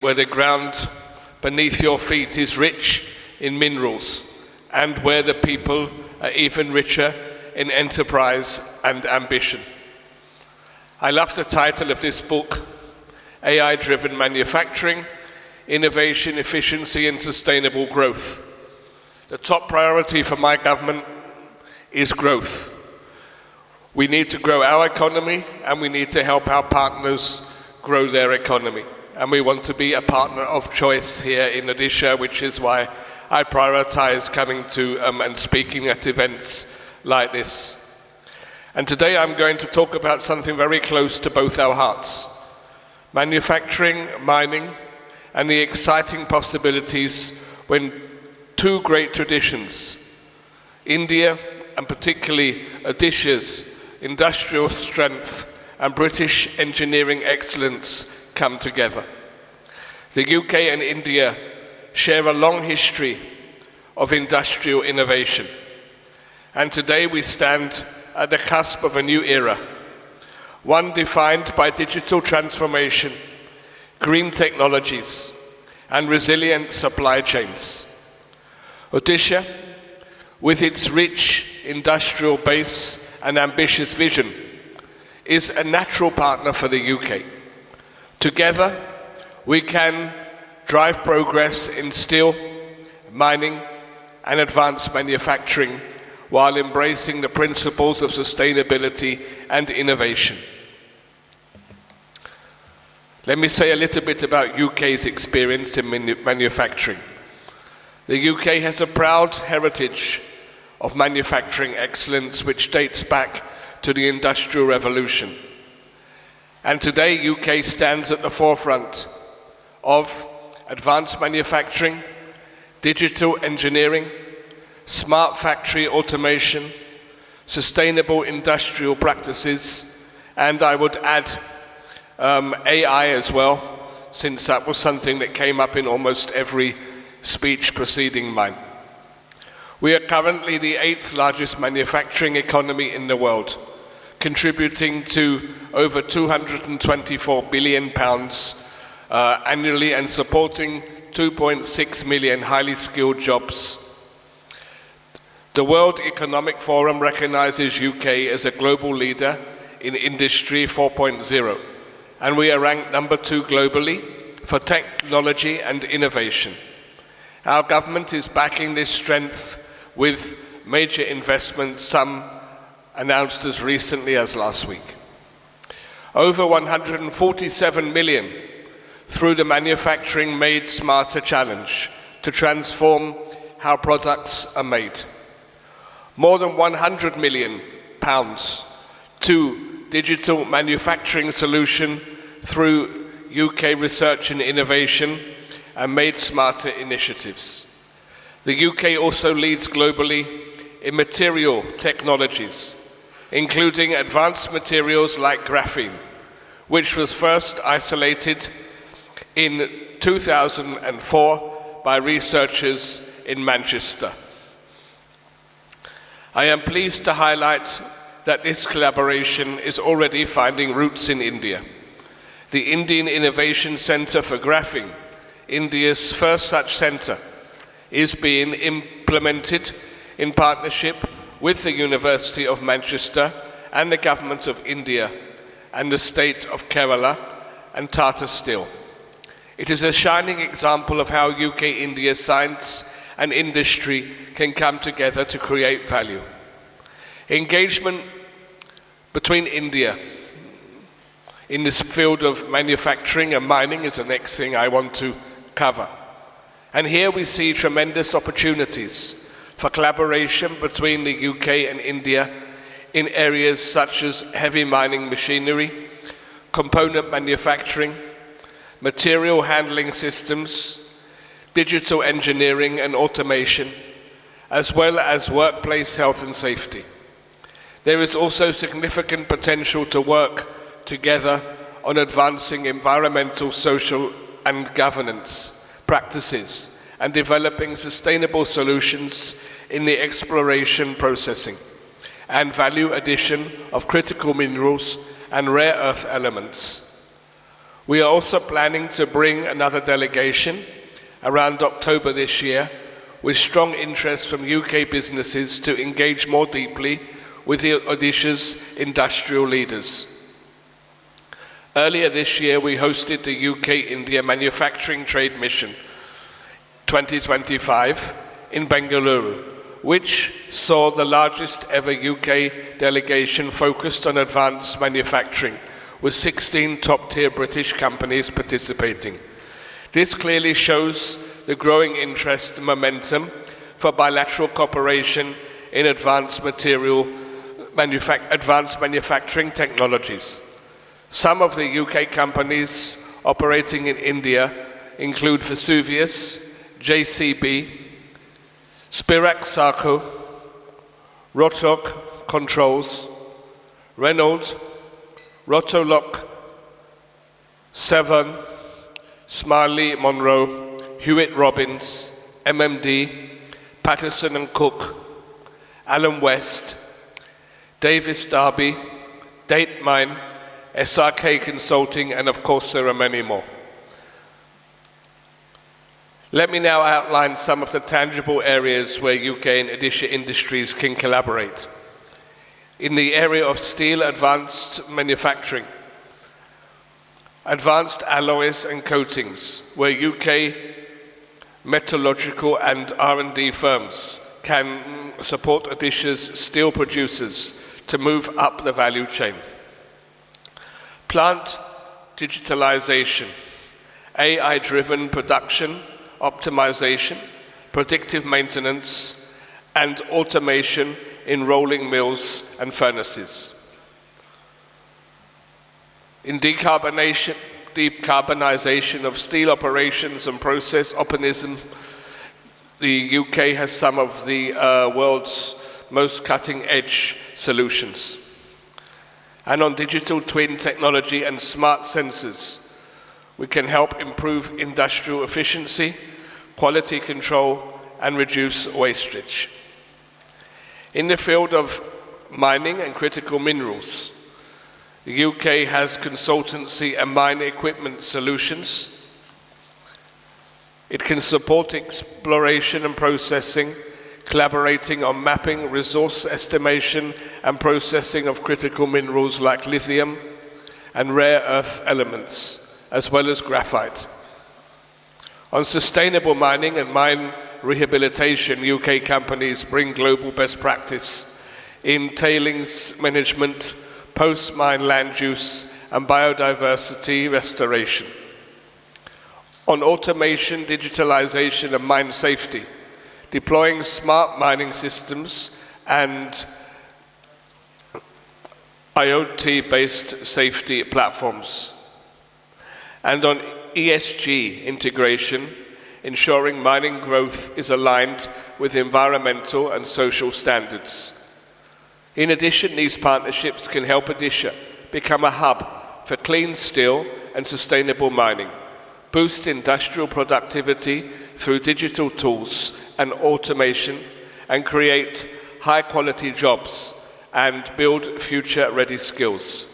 where the ground beneath your feet is rich in minerals and where the people are even richer in enterprise and ambition. I love the title of this book, AI-Driven Manufacturing, Innovation, Efficiency and Sustainable Growth. The top priority for my government is growth. We need to grow our economy and we need to help our partners grow their economy. And we want to be a partner of choice here in Odisha, which is why I prioritize coming to and speaking at events like this. And today I'm going to talk about something very close to both our hearts: manufacturing, mining, and the exciting possibilities when two great traditions, India and particularly Odisha's industrial strength and British engineering excellence, come together. The UK and India share a long history of industrial innovation, and today we stand at the cusp of a new era, one defined by digital transformation, green technologies, and resilient supply chains. Odisha, with its rich industrial base and ambitious vision, is a natural partner for the UK. Together, we can drive progress in steel, mining, and advanced manufacturing while embracing the principles of sustainability and innovation. Let me say a little bit about UK's experience in manufacturing. The UK has a proud heritage of manufacturing excellence which dates back to the Industrial Revolution. And today, UK stands at the forefront of advanced manufacturing, digital engineering, smart factory automation, sustainable industrial practices, and I would add AI as well, since that was something that came up in almost every speech preceding mine. We are currently the 8th largest manufacturing economy in the world, contributing to over £224 billion annually and supporting 2.6 million highly skilled jobs. The World Economic Forum recognizes UK as a global leader in Industry 4.0, and we are ranked number 2 globally for technology and innovation. Our government is backing this strength with major investments, some announced as recently as last week. Over 147 million through the Manufacturing Made Smarter Challenge to transform how products are made. More than £100 million to digital manufacturing solution through UK research and innovation and Made Smarter initiatives. The UK also leads globally in material technologies, including advanced materials like graphene, which was first isolated in 2004 by researchers in Manchester. I am pleased to highlight that this collaboration is already finding roots in India. The Indian Innovation Centre for Graphene, India's first such centre, is being implemented in partnership with the University of Manchester and the Government of India and the State of Kerala and Tata Steel. It is a shining example of how UK-India science and industry can come together to create value. Engagement between India in this field of manufacturing and mining is the next thing I want to cover. And here we see tremendous opportunities for collaboration between the UK and India in areas such as heavy mining machinery, component manufacturing, material handling systems, digital engineering and automation, as well as workplace health and safety. There is also significant potential to work together on advancing environmental, social and governance practices and developing sustainable solutions in the exploration, processing and value addition of critical minerals and rare earth elements. We are also planning to bring another delegation around October this year, with strong interest from UK businesses to engage more deeply with the Odisha's industrial leaders. Earlier this year, we hosted the UK-India Manufacturing Trade Mission 2025 in Bengaluru, which saw the largest ever UK delegation focused on advanced manufacturing, with 16 top-tier British companies participating. This clearly shows the growing interest and momentum for bilateral cooperation in advanced manufacturing technologies. Some of the UK companies operating in India include Vesuvius, JCB, Spirax Sarco, Rotok Controls, Renault, Rotolock, Severn, Smiley Monroe, Hewitt Robbins, MMD, Patterson and Cook, Alan West, Davis Darby, Date Mine, SRK Consulting, and of course there are many more. Let me now outline some of the tangible areas where UK and Odisha industries can collaborate. In the area of steel advanced manufacturing, advanced alloys and coatings, where UK metallurgical and R&D firms can support Odisha's steel producers to move up the value chain. Plant digitalisation, AI-driven production, optimization, predictive maintenance, and automation in rolling mills and furnaces. In decarbonization of steel operations and process optimism, the UK has some of the world's most cutting-edge solutions. And on digital twin technology and smart sensors, we can help improve industrial efficiency, quality control, and reduce wastage. In the field of mining and critical minerals, the UK has consultancy and mine equipment solutions. It can support exploration and processing, collaborating on mapping, resource estimation, and processing of critical minerals like lithium and rare earth elements, as well as graphite. On sustainable mining and mine rehabilitation, UK companies bring global best practice in tailings management, post-mine land use, and biodiversity restoration. On automation, digitalisation, and mine safety, deploying smart mining systems and IoT-based safety platforms. And on ESG integration, ensuring mining growth is aligned with environmental and social standards. In addition, these partnerships can help Odisha become a hub for clean steel and sustainable mining, boost industrial productivity through digital tools and automation, and create high-quality jobs and build future-ready skills.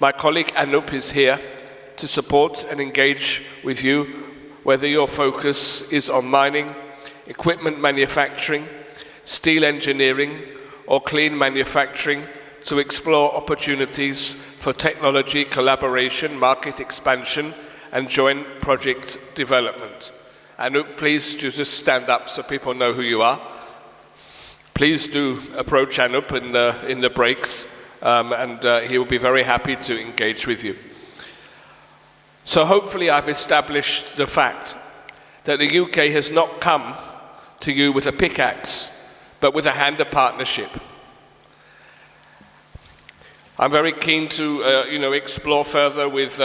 My colleague Anup is here to support and engage with you, whether your focus is on mining, equipment manufacturing, steel engineering, or clean manufacturing, to explore opportunities for technology collaboration, market expansion, and joint project development. Anup, please do just stand up so people know who you are. Please do approach Anup in the breaks, and he will be very happy to engage with you. So hopefully I've established the fact that the UK has not come to you with a pickaxe, but with a hand of partnership. I'm very keen to explore further with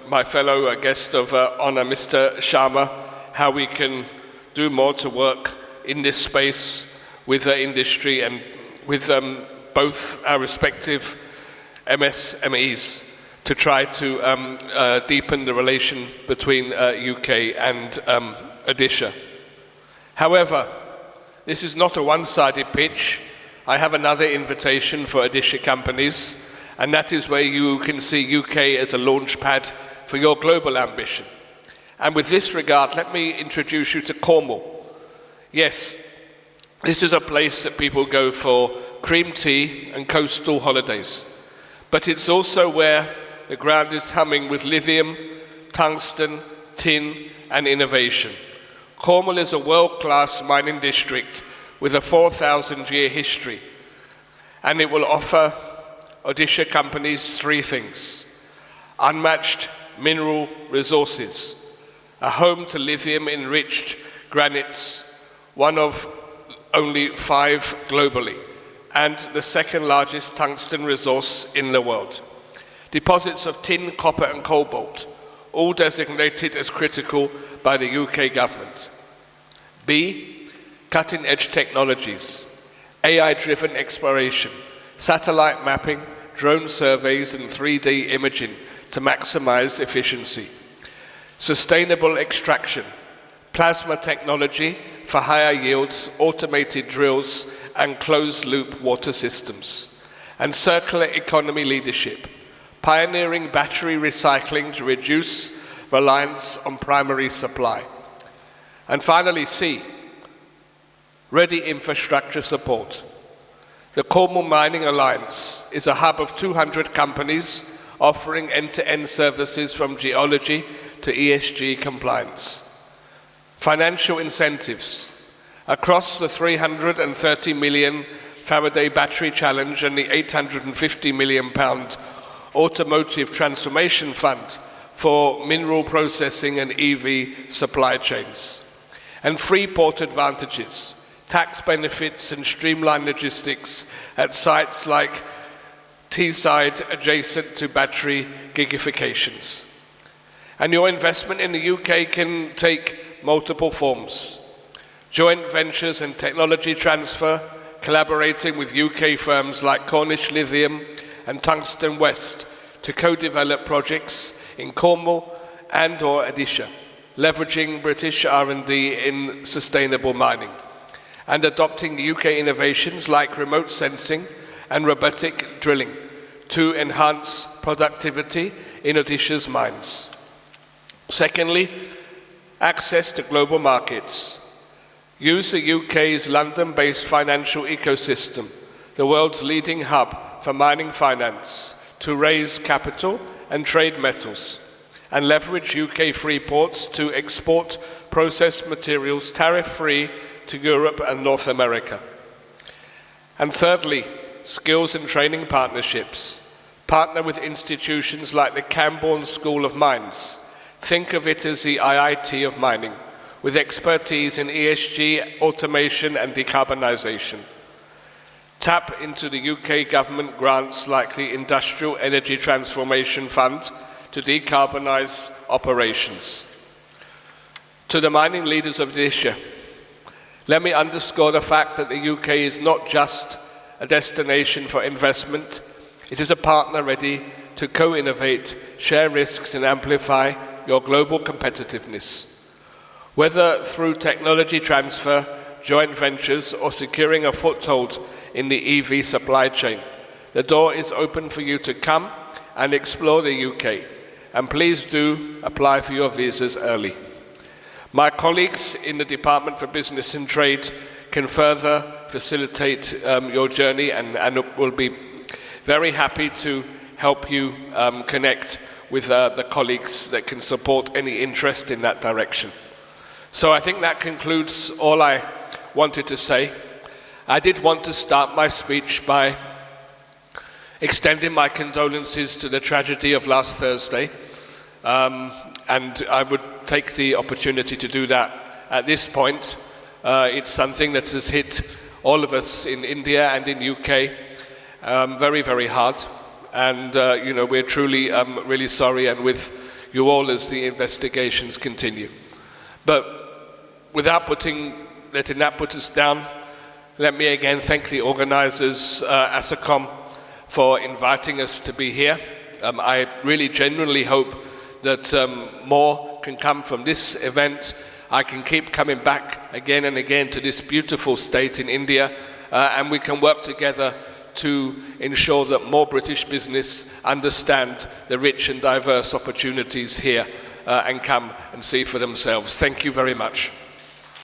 my fellow guest of honor, Mr. Sharma, how we can do more to work in this space with the industry and with both our respective MSMEs to try to deepen the relation between UK and Odisha. However, this is not a one-sided pitch. I have another invitation for Odisha companies, and that is where you can see UK as a launch pad for your global ambition. And with this regard, let me introduce you to Cornwall. Yes, this is a place that people go for cream tea and coastal holidays. But it's also where the ground is humming with lithium, tungsten, tin, and innovation. Cornwall is a world-class mining district with a 4,000-year history, and it will offer Odisha companies three things: unmatched mineral resources, a home to lithium-enriched granites, one of only 5 globally, and the second largest tungsten resource in the world. Deposits of tin, copper and cobalt, all designated as critical by the UK government. B, cutting-edge technologies, AI-driven exploration, satellite mapping, drone surveys and 3D imaging to maximize efficiency. Sustainable extraction, plasma technology for higher yields, automated drills and closed-loop water systems. And circular economy leadership, pioneering battery recycling to reduce reliance on primary supply. And finally, C, ready infrastructure support. The Cornwall Mining Alliance is a hub of 200 companies offering end-to-end services from geology to ESG compliance. Financial incentives. Across the 330 million Faraday Battery Challenge and the £850 million Automotive Transformation Fund for mineral processing and EV supply chains. And free port advantages, tax benefits and streamlined logistics at sites like Teesside adjacent to battery gigifications. And your investment in the UK can take multiple forms. Joint ventures and technology transfer, collaborating with UK firms like Cornish Lithium and Tungsten West to co-develop projects in Cornwall and or Odisha, leveraging British R&D in sustainable mining, and adopting UK innovations like remote sensing and robotic drilling to enhance productivity in Odisha's mines. Secondly, access to global markets. Use the UK's London-based financial ecosystem, the world's leading hub for mining finance, to raise capital and trade metals, and leverage UK free ports to export processed materials tariff-free to Europe and North America. And thirdly, skills and training partnerships. Partner with institutions like the Camborne School of Mines. Think of it as the IIT of mining, with expertise in ESG, automation and decarbonisation. Tap into the UK government grants like the Industrial Energy Transformation Fund to decarbonise operations. To the mining leaders of Odisha, let me underscore the fact that the UK is not just a destination for investment, it is a partner ready to co-innovate, share risks and amplify your global competitiveness. Whether through technology transfer, joint ventures or securing a foothold in the EV supply chain, the door is open for you to come and explore the UK. And please do apply for your visas early. My colleagues in the Department for Business and Trade can further facilitate your journey and will be very happy to help you connect with the colleagues that can support any interest in that direction. So I think that concludes all I wanted to say. I did want to start my speech by extending my condolences to the tragedy of last Thursday, and I would take the opportunity to do that at this point. It's something that has hit all of us in India and in UK very, very hard, and we're truly really sorry, and with you all as the investigations continue. But without letting that put us down, let me again thank the organisers, ASACOM, for inviting us to be here. I really genuinely hope that more can come from this event. I can keep coming back again and again to this beautiful state in India, and we can work together to ensure that more British business understand the rich and diverse opportunities here and come and see for themselves. Thank you very much.